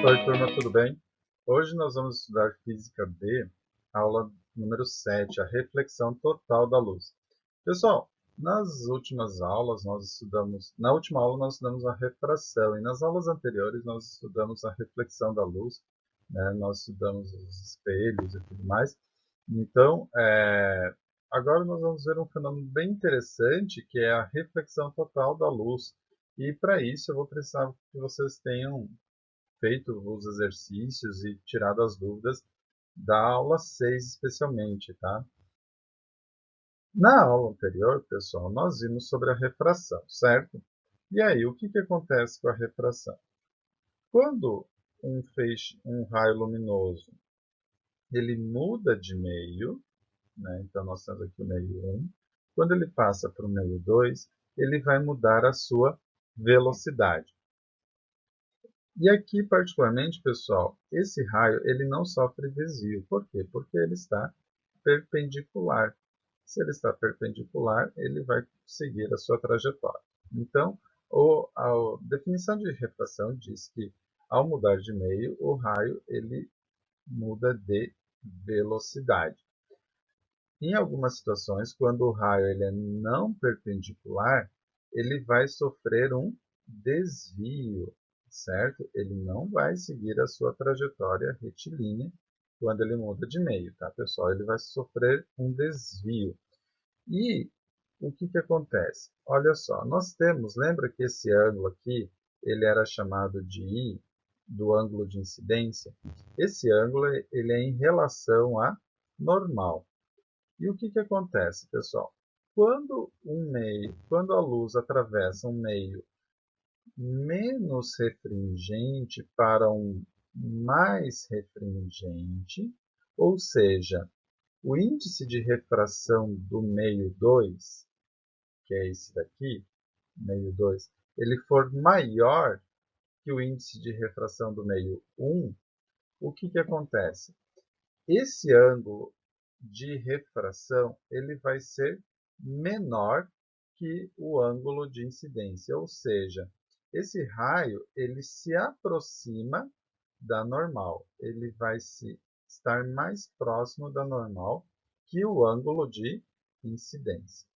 Oi, turma, tudo bem? Hoje nós vamos estudar Física B, aula número 7, a reflexão total da luz. Pessoal, nas últimas aulas na última aula nós estudamos a refração e nas aulas anteriores nós estudamos a reflexão da luz, né? Nós estudamos os espelhos e tudo mais. Então, agora nós vamos ver um fenômeno bem interessante que é a reflexão total da luz. E para isso eu vou precisar que vocês tenham feito os exercícios e tirado as dúvidas da aula 6 especialmente, tá? Na aula anterior, pessoal, nós vimos sobre a refração, certo? E aí, o que acontece com a refração? Quando um raio luminoso, ele muda de meio, né? Então nós temos aqui o meio 1, quando ele passa para o meio 2, ele vai mudar a sua velocidade. E aqui, particularmente, pessoal, esse raio ele não sofre desvio. Por quê? Porque ele está perpendicular. Se ele está perpendicular, ele vai seguir a sua trajetória. Então, a definição de refração diz que, ao mudar de meio, o raio ele muda de velocidade. Em algumas situações, quando o raio ele é não perpendicular, ele vai sofrer um desvio, certo? Ele não vai seguir a sua trajetória retilínea quando ele muda de meio, tá, pessoal? Ele vai sofrer um desvio. E o que acontece? Olha só, nós temos, lembra que esse ângulo aqui, ele era chamado de I, do ângulo de incidência? Esse ângulo ele é em relação a normal. E o que acontece, pessoal? Quando a luz atravessa um meio menos refringente para um mais refringente, ou seja, o índice de refração do meio 2, que é esse daqui, meio 2, ele for maior que o índice de refração do meio 1, o que acontece? Esse ângulo de refração ele vai ser menor que o ângulo de incidência, ou seja, esse raio ele se aproxima da normal, ele vai estar mais próximo da normal que o ângulo de incidência,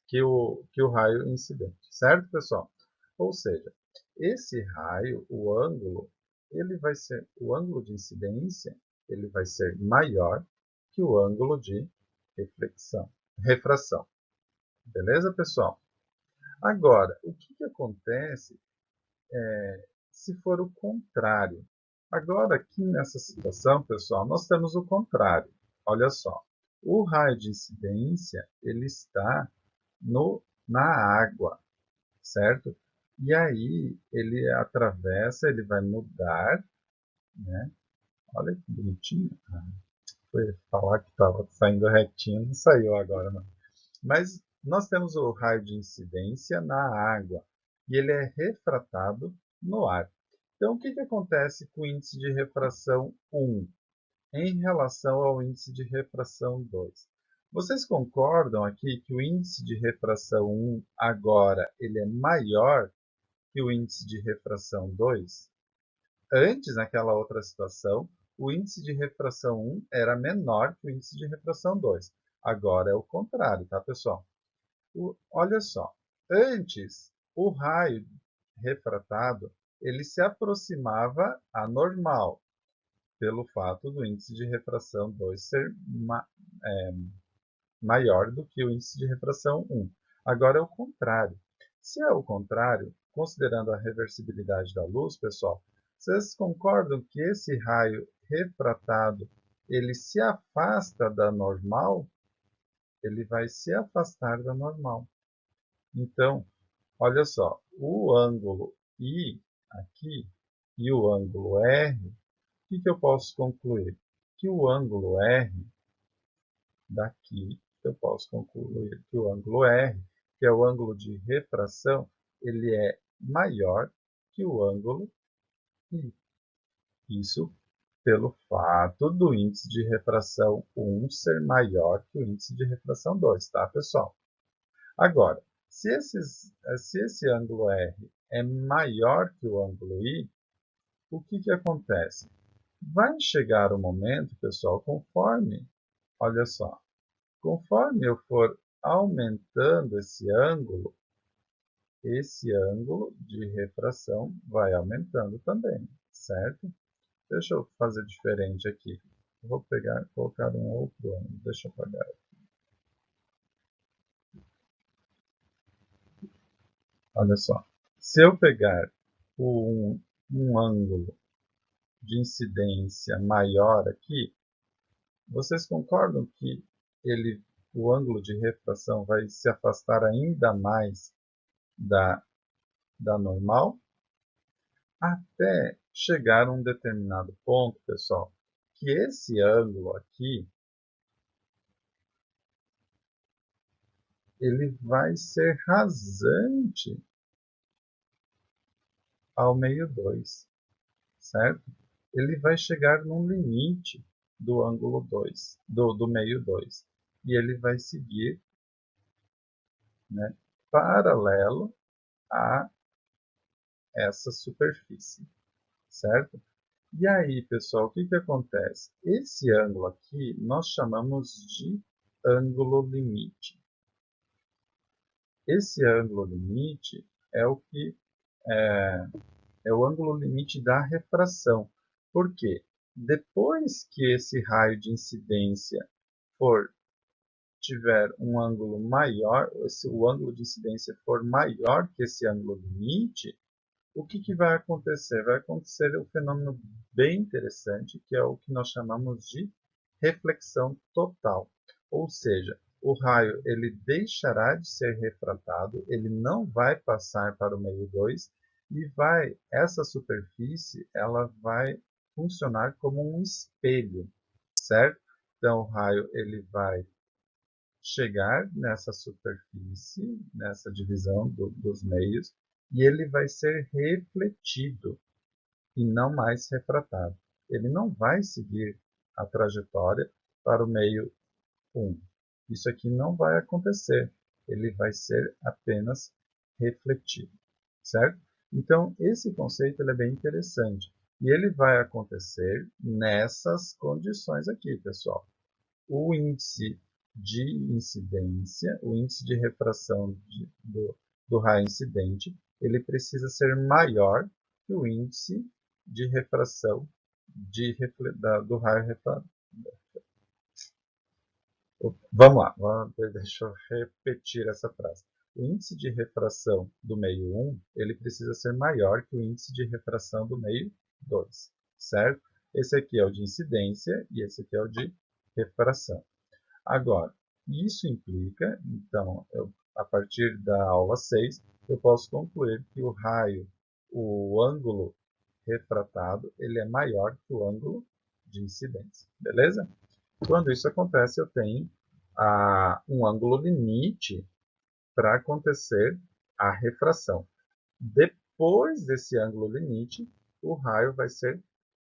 que o raio incidente, certo, pessoal? Ou seja, esse raio, o ângulo de incidência, ele vai ser maior que o ângulo de refração. Beleza, pessoal? Agora, o que acontece se for o contrário? Agora, aqui nessa situação, pessoal, nós temos o contrário. Olha só, o raio de incidência ele está na água, certo? E aí ele atravessa, ele vai mudar, né? Olha que bonitinho. Foi falar que estava saindo retinho, não saiu agora, não. Mas nós temos o raio de incidência na água e ele é refratado no ar. Então, o que acontece com o índice de refração 1 em relação ao índice de refração 2? Vocês concordam aqui que o índice de refração 1 agora ele é maior que o índice de refração 2? Antes, naquela outra situação, o índice de refração 1 era menor que o índice de refração 2. Agora é o contrário, tá, pessoal? Olha só, antes o raio refratado ele se aproximava à normal, pelo fato do índice de refração 2 ser maior do que o índice de refração 1. Agora é o contrário. Se é o contrário, considerando a reversibilidade da luz, pessoal, vocês concordam que esse raio refratado ele se afasta da normal? Ele vai se afastar da normal. Então, olha só, o ângulo I aqui e o ângulo R, o que eu posso concluir? Que o ângulo R daqui, eu posso concluir que o ângulo R, que é o ângulo de refração, ele é maior que o ângulo I. Isso pelo fato do índice de refração 1 ser maior que o índice de refração 2, tá, pessoal? Agora, se esse ângulo R é maior que o ângulo I, o que acontece? Vai chegar o momento, pessoal, olha só, conforme eu for aumentando esse ângulo de refração vai aumentando também, certo? Deixa eu fazer diferente aqui. Eu vou pegar e colocar um outro ângulo. Deixa eu apagar. Olha só. Se eu pegar um ângulo de incidência maior aqui, vocês concordam que o ângulo de refração vai se afastar ainda mais da normal? Até chegar a um determinado ponto, pessoal, que esse ângulo aqui ele vai ser rasante ao meio 2, certo? Ele vai chegar num limite do ângulo 2, do meio 2, e ele vai seguir, né, paralelo a essa superfície, certo? E aí, pessoal, o que acontece? Esse ângulo aqui nós chamamos de ângulo limite. Esse ângulo limite é o que é o ângulo limite da refração. Por quê? Depois que esse raio de incidência tiver um ângulo maior, se o ângulo de incidência for maior que esse ângulo limite, o que vai acontecer? Vai acontecer um fenômeno bem interessante, que é o que nós chamamos de reflexão total. Ou seja, o raio ele deixará de ser refratado, ele não vai passar para o meio 2 e essa superfície ela vai funcionar como um espelho, certo? Então o raio ele vai chegar nessa superfície, nessa divisão dos meios, e ele vai ser refletido e não mais refratado. Ele não vai seguir a trajetória para o meio 1. Isso aqui não vai acontecer. Ele vai ser apenas refletido, certo? Então, esse conceito ele é bem interessante. E ele vai acontecer nessas condições aqui, pessoal. O índice de incidência, o índice de refração do raio incidente, ele precisa ser maior que o índice de refração do raio refratado. Vamos lá, deixa eu repetir essa frase. O índice de refração do meio 1, ele precisa ser maior que o índice de refração do meio 2, certo? Esse aqui é o de incidência e esse aqui é o de refração. Agora, isso implica, então, a partir da aula 6, eu posso concluir que o ângulo refratado, ele é maior que o ângulo de incidência, beleza? Quando isso acontece, eu tenho um ângulo limite para acontecer a refração. Depois desse ângulo limite, o raio vai ser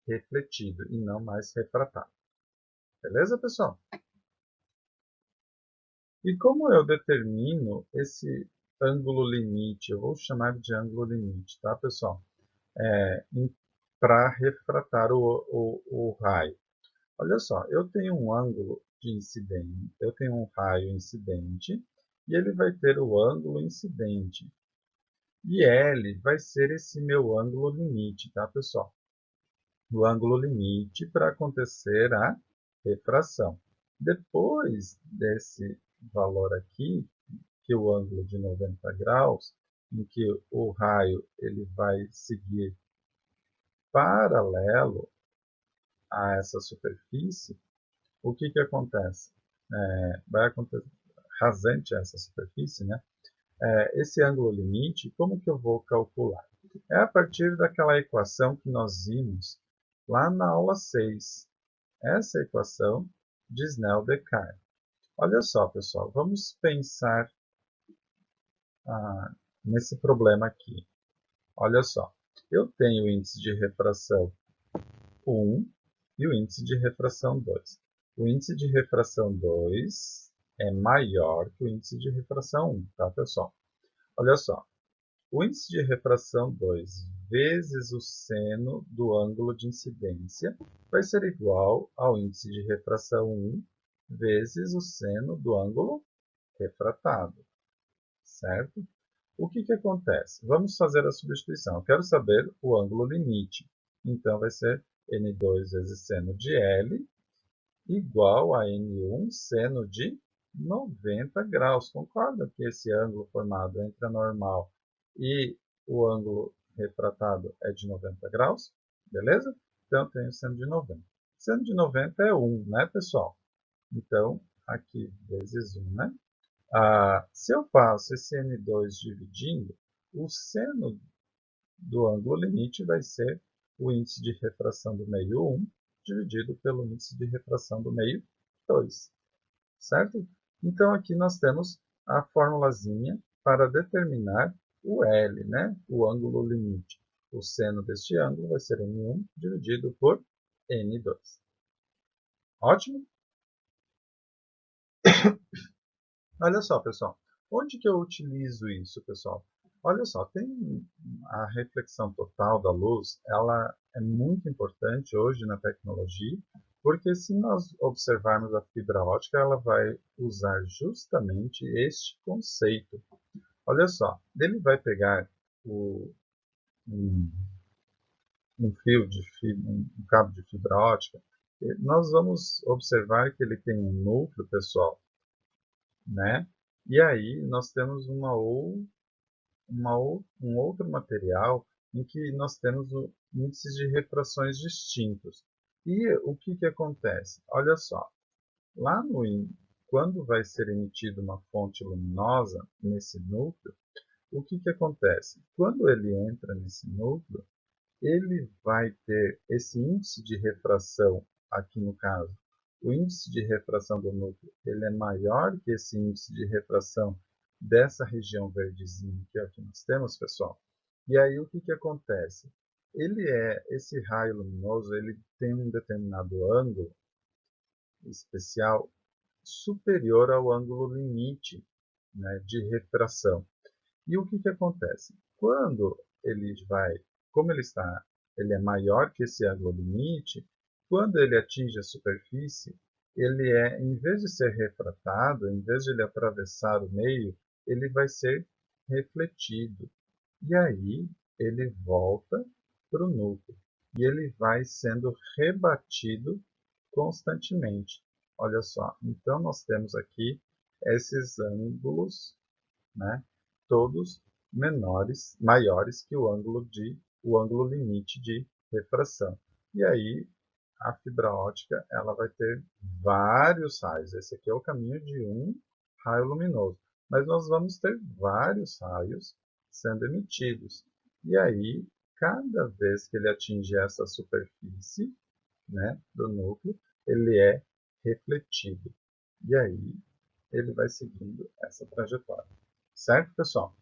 refletido e não mais refratado. Beleza, pessoal? E como eu determino esse ângulo limite? Eu vou chamar de ângulo limite, tá, pessoal? Para refratar o raio. Olha só, eu tenho um ângulo de incidente, eu tenho um raio incidente e ele vai ter o ângulo incidente. E L vai ser esse meu ângulo limite, tá, pessoal? O ângulo limite para acontecer a refração. Depois desse valor aqui, que é o ângulo de 90 graus, em que o raio ele vai seguir paralelo a essa superfície, o que acontece? Vai acontecer rasante a essa superfície, né? Esse ângulo limite, como que eu vou calcular? É a partir daquela equação que nós vimos lá na aula 6. Essa equação de Snell-Descartes. Olha só, pessoal, vamos pensar nesse problema aqui. Olha só, eu tenho o índice de refração 1 e o índice de refração 2. O índice de refração 2 é maior que o índice de refração 1, tá, pessoal? Olha só, o índice de refração 2 vezes o seno do ângulo de incidência vai ser igual ao índice de refração 1 vezes o seno do ângulo refratado, certo? O que acontece? Vamos fazer a substituição. Eu quero saber o ângulo limite. Então, vai ser N2 vezes seno de L igual a N1 seno de 90 graus. Concorda que esse ângulo formado entre a normal e o ângulo refratado é de 90 graus? Beleza? Então, eu tenho seno de 90. Seno de 90 é 1, né, pessoal? Então, aqui vezes 1, né? Se eu faço esse N2 dividindo, o seno do ângulo limite vai ser o índice de refração do meio 1 dividido pelo índice de refração do meio 2, certo? Então, aqui nós temos a formulazinha para determinar o L, né? O ângulo limite. O seno deste ângulo vai ser N1 dividido por N2. Ótimo? Olha só, pessoal. Onde que eu utilizo isso, pessoal? Olha só, tem a reflexão total da luz, ela é muito importante hoje na tecnologia, porque se nós observarmos a fibra ótica, ela vai usar justamente este conceito. Olha só, ele vai pegar um, um fio de fibra, um cabo de fibra ótica, e nós vamos observar que ele tem um núcleo, pessoal, né? E aí nós temos um outro material em que nós temos índices de refrações distintos. E o que acontece? Olha só, lá quando vai ser emitida uma fonte luminosa nesse núcleo, o que acontece? Quando ele entra nesse núcleo, ele vai ter esse índice de refração, aqui no caso, o índice de refração do núcleo, ele é maior que esse índice de refração dessa região verdezinha que aqui nós temos, pessoal. E aí o que acontece? Esse raio luminoso, ele tem um determinado ângulo especial superior ao ângulo limite, né, de refração. E o que acontece? Quando ele vai, como ele é maior que esse ângulo limite, quando ele atinge a superfície, em vez de ser refratado, em vez de ele atravessar o meio, ele vai ser refletido. E aí ele volta para o núcleo. E ele vai sendo rebatido constantemente. Olha só, então nós temos aqui esses ângulos, né, todos maiores que o ângulo limite de refração. E aí a fibra ótica ela vai ter vários raios. Esse aqui é o caminho de um raio luminoso. Mas nós vamos ter vários raios sendo emitidos. E aí, cada vez que ele atinge essa superfície, né, do núcleo, ele é refletido. E aí, ele vai seguindo essa trajetória. Certo, pessoal?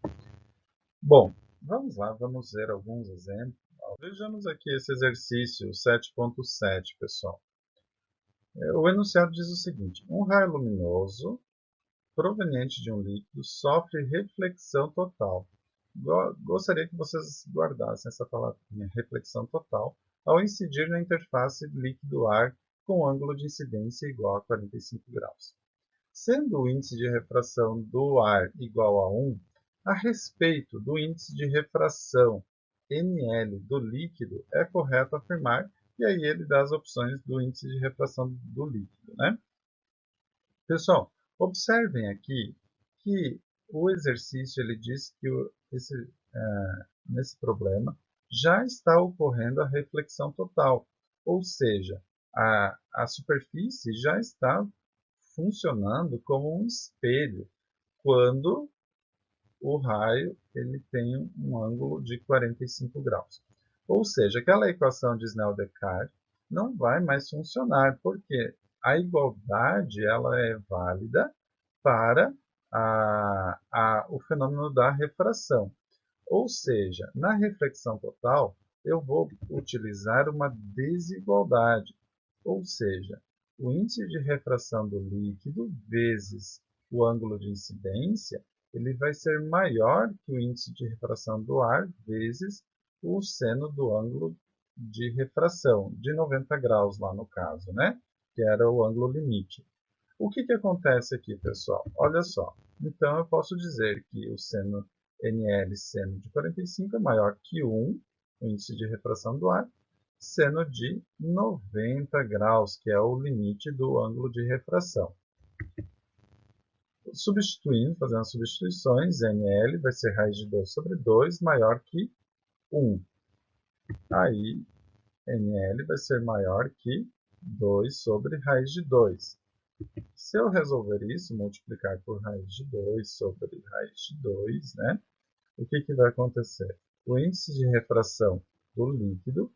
Bom, vamos lá, vamos ver alguns exemplos. Vejamos aqui esse exercício 7.7, pessoal. O enunciado diz o seguinte: um raio luminoso proveniente de um líquido sofre reflexão total. Gostaria que vocês guardassem essa palavrinha, reflexão total, ao incidir na interface líquido-ar com ângulo de incidência igual a 45 graus. Sendo o índice de refração do ar igual a 1, a respeito do índice de refração NL do líquido, é correto afirmar, e aí ele dá as opções do índice de refração do líquido, né? Pessoal, observem aqui que o exercício ele diz que nesse problema já está ocorrendo a reflexão total, ou seja, a superfície já está funcionando como um espelho quando o raio ele tem um ângulo de 45 graus. Ou seja, aquela equação de Snell-Descartes não vai mais funcionar, porque a igualdade ela é válida para o fenômeno da refração. Ou seja, na reflexão total, eu vou utilizar uma desigualdade. Ou seja, o índice de refração do líquido vezes o ângulo de incidência, ele vai ser maior que o índice de refração do ar vezes o seno do ângulo de refração, de 90 graus lá no caso, né? Que era o ângulo limite. O que acontece aqui, pessoal? Olha só. Então, eu posso dizer que o seno NL, seno de 45, é maior que 1, o índice de refração do ar, seno de 90 graus, que é o limite do ângulo de refração. Substituindo, fazendo as substituições, NL vai ser raiz de 2 sobre 2 maior que 1. Aí, NL vai ser maior que 2 sobre raiz de 2. Se eu resolver isso, multiplicar por raiz de 2 sobre raiz de 2, né, o que vai acontecer? O índice de refração do líquido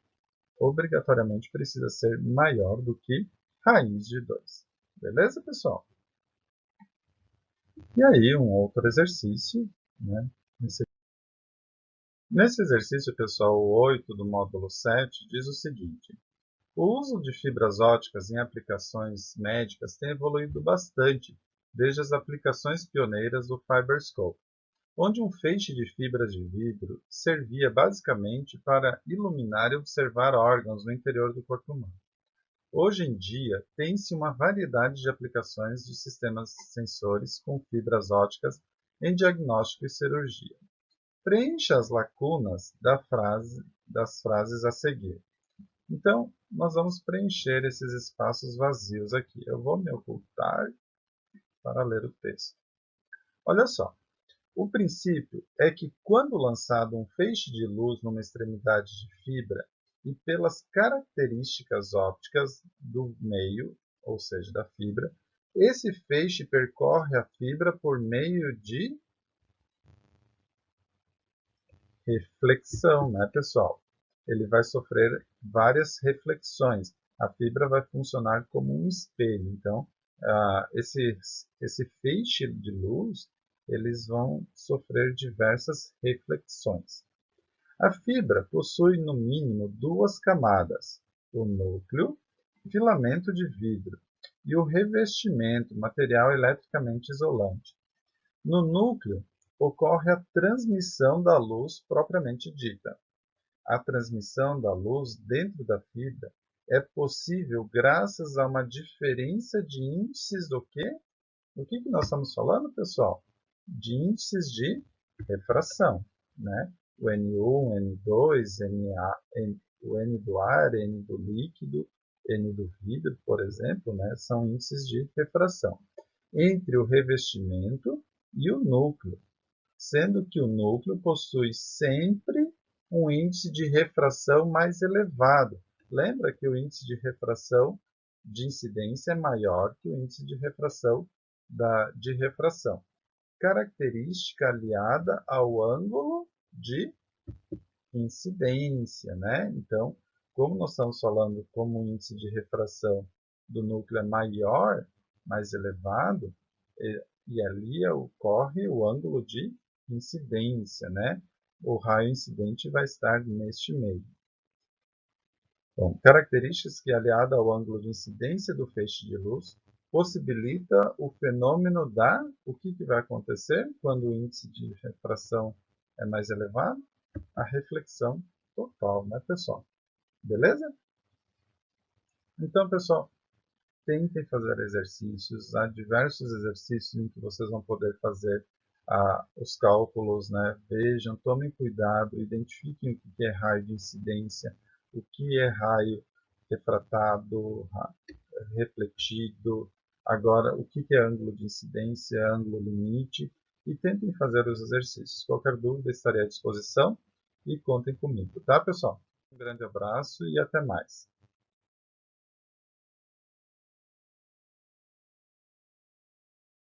obrigatoriamente precisa ser maior do que raiz de 2. Beleza, pessoal? E aí, um outro exercício, né? Nesse exercício, pessoal, o 8 do módulo 7 diz o seguinte: o uso de fibras óticas em aplicações médicas tem evoluído bastante desde as aplicações pioneiras do Fiberscope, onde um feixe de fibras de vidro servia basicamente para iluminar e observar órgãos no interior do corpo humano. Hoje em dia, tem-se uma variedade de aplicações de sistemas sensores com fibras óticas em diagnóstico e cirurgia. Preencha as lacunas das frases a seguir. Então, nós vamos preencher esses espaços vazios aqui. Eu vou me ocultar para ler o texto. Olha só. O princípio é que, quando lançado um feixe de luz numa extremidade de fibra e pelas características ópticas do meio, ou seja, da fibra, esse feixe percorre a fibra por meio de reflexão, né, pessoal? Ele vai sofrer várias reflexões. A fibra vai funcionar como um espelho. Então, esse feixe de luz, eles vão sofrer diversas reflexões. A fibra possui, no mínimo, duas camadas: o núcleo, filamento de vidro, e o revestimento, material eletricamente isolante. No núcleo, ocorre a transmissão da luz propriamente dita. A transmissão da luz dentro da fibra é possível graças a uma diferença de índices do quê? O que nós estamos falando, pessoal? De índices de refração, né? O N1, N2, o N do ar, N do líquido, N do vidro, por exemplo, né? São índices de refração entre o revestimento e o núcleo, sendo que o núcleo possui sempre um índice de refração mais elevado. Lembra que o índice de refração de incidência é maior que o índice de refração de refração. Característica aliada ao ângulo de incidência, né? Então, como nós estamos falando como o índice de refração do núcleo é maior, mais elevado, e ali ocorre o ângulo de incidência, né? O raio incidente vai estar neste meio. Bom, características que, aliada ao ângulo de incidência do feixe de luz, possibilita o fenômeno da... O que vai acontecer quando o índice de refração é mais elevado? A reflexão total, né, pessoal? Beleza? Então, pessoal, tentem fazer exercícios. Há diversos exercícios em que vocês vão poder fazer os cálculos, né? Vejam, tomem cuidado, identifiquem o que é raio de incidência, o que é raio refratado, refletido, agora o que é ângulo de incidência, ângulo limite, e tentem fazer os exercícios. Qualquer dúvida, estarei à disposição e contem comigo, tá, pessoal? Um grande abraço e até mais.